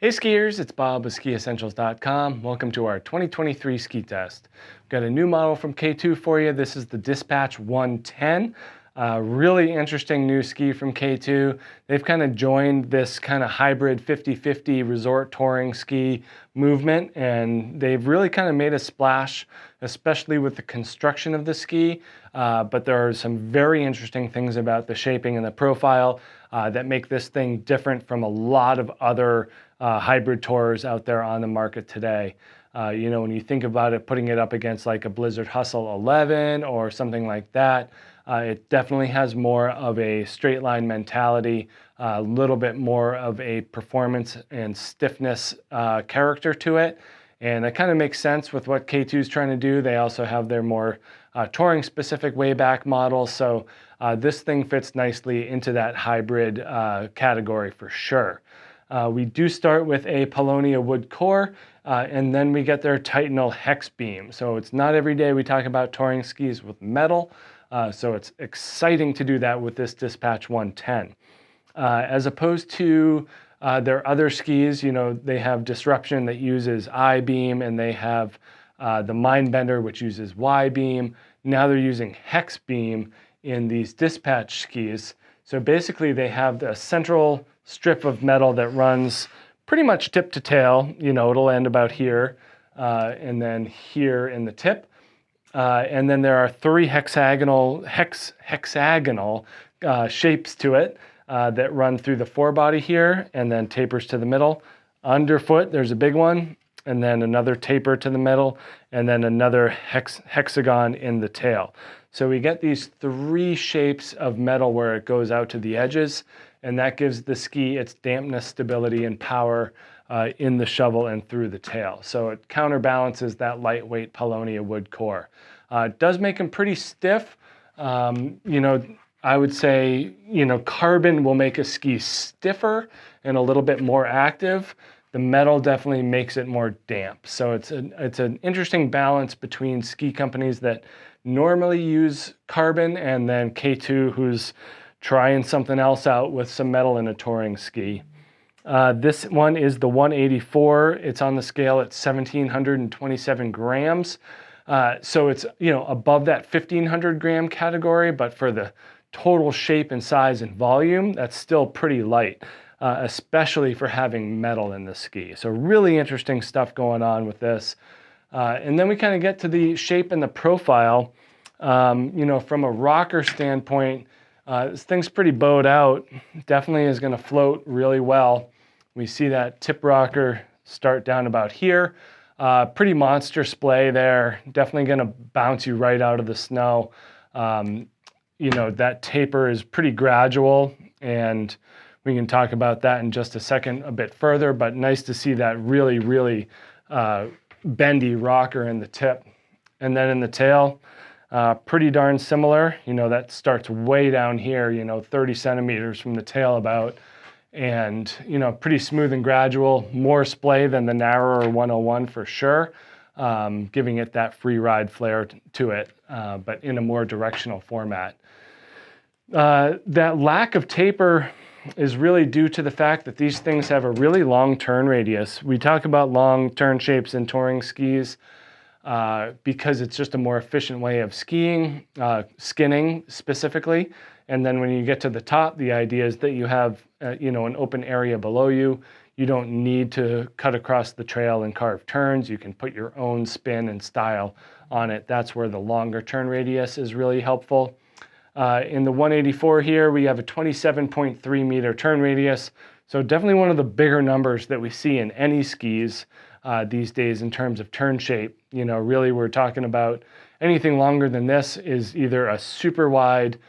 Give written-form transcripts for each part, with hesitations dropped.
Hey skiers, it's Bob with SkiEssentials.com. Welcome to our 2023 ski test. We've got a new model from K2 for you. This is the Dispatch 110. Really interesting new ski from K2. They've kind of joined this kind of hybrid 50-50 resort touring ski movement, and they've really kind of made a splash, especially with the construction of the ski. But there are some very interesting things about the shaping and the profile that make this thing different from a lot of other hybrid tours out there on the market today. When you think about it, putting it up against like a Blizzard Hustle 11 or something like that, it definitely has more of a straight line mentality, a little bit more of a performance and stiffness character to it. And that kind of makes sense with what K2 is trying to do. They also have their more touring specific wayback model. So this thing fits nicely into that hybrid category for sure. We do start with a Paulownia wood core, and then we get their Titanal hex beam. So it's not every day we talk about touring skis with metal, so it's exciting to do that with this Dispatch 110. As opposed to their other skis, they have Disruption that uses I-beam, and they have the Mindbender, which uses Y-beam. Now they're using hex beam in these Dispatch skis. So basically they have the central strip of metal that runs pretty much tip to tail. It'll end about here and then here in the tip. And then there are three hexagonal shapes to it that run through the forebody here and then tapers to the middle. Underfoot, there's a big one, and then another taper to the middle, and then another hexagon in the tail. So we get these three shapes of metal where it goes out to the edges, and that gives the ski its dampness, stability, and power in the shovel and through the tail. So it counterbalances that lightweight Paulownia wood core. It does make them pretty stiff. I would say, carbon will make a ski stiffer and a little bit more active. The metal definitely makes it more damp. So it's an interesting balance between ski companies that normally use carbon and then K2 who's trying something else out with some metal in a touring ski. This one is the 184. It's on the scale at 1,727 grams. So it's, above that 1,500 gram category, but for the total shape and size and volume, that's still pretty light, especially for having metal in the ski. So really interesting stuff going on with this. And then we kind of get to the shape and the profile. From a rocker standpoint, this thing's pretty bowed out. Definitely is going to float really well. We see that tip rocker start down about here. Pretty monster splay there. Definitely going to bounce you right out of the snow. That taper is pretty gradual, and we can talk about that in just a second a bit further, but nice to see that really, really bendy rocker in the tip. And then in the tail, pretty darn similar. That starts way down here, 30 centimeters from the tail about, and, pretty smooth and gradual, more splay than the narrower 101 for sure, giving it that free ride flair to it, but in a more directional format. That lack of taper is really due to the fact that these things have a really long turn radius. We talk about long turn shapes in touring skis because it's just a more efficient way of skiing, skinning specifically. And then when you get to the top, the idea is that you have an open area below you. You don't need to cut across the trail and carve turns. You can put your own spin and style on it. That's where the longer turn radius is really helpful. In the 184 here, we have a 27.3 meter turn radius. So definitely one of the bigger numbers that we see in any skis these days in terms of turn shape. Really we're talking about anything longer than this is either a super wide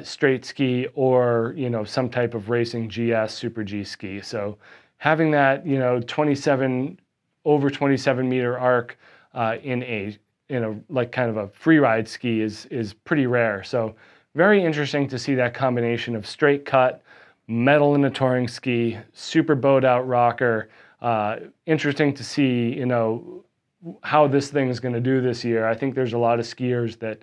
straight ski or, some type of racing GS Super G ski. So having that, over 27 meter arc in a like kind of a free ride ski is pretty rare. So very interesting to see that combination of straight cut, metal in a touring ski, super bowed out rocker. Interesting to see, how this thing is going to do this year. I think there's a lot of skiers that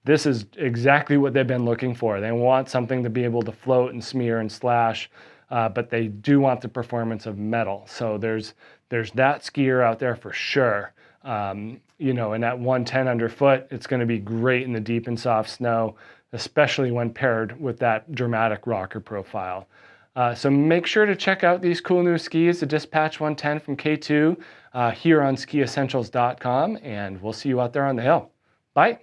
this is exactly what they've been looking for. They want something to be able to float and smear and slash but they do want the performance of metal. So there's that skier out there for sure. You know, and at 110 underfoot, it's going to be great in the deep and soft snow, especially when paired with that dramatic rocker profile. So make sure to check out these cool new skis, the Dispatch 110 from K2, here on skiessentials.com, and we'll see you out there on the hill. Bye.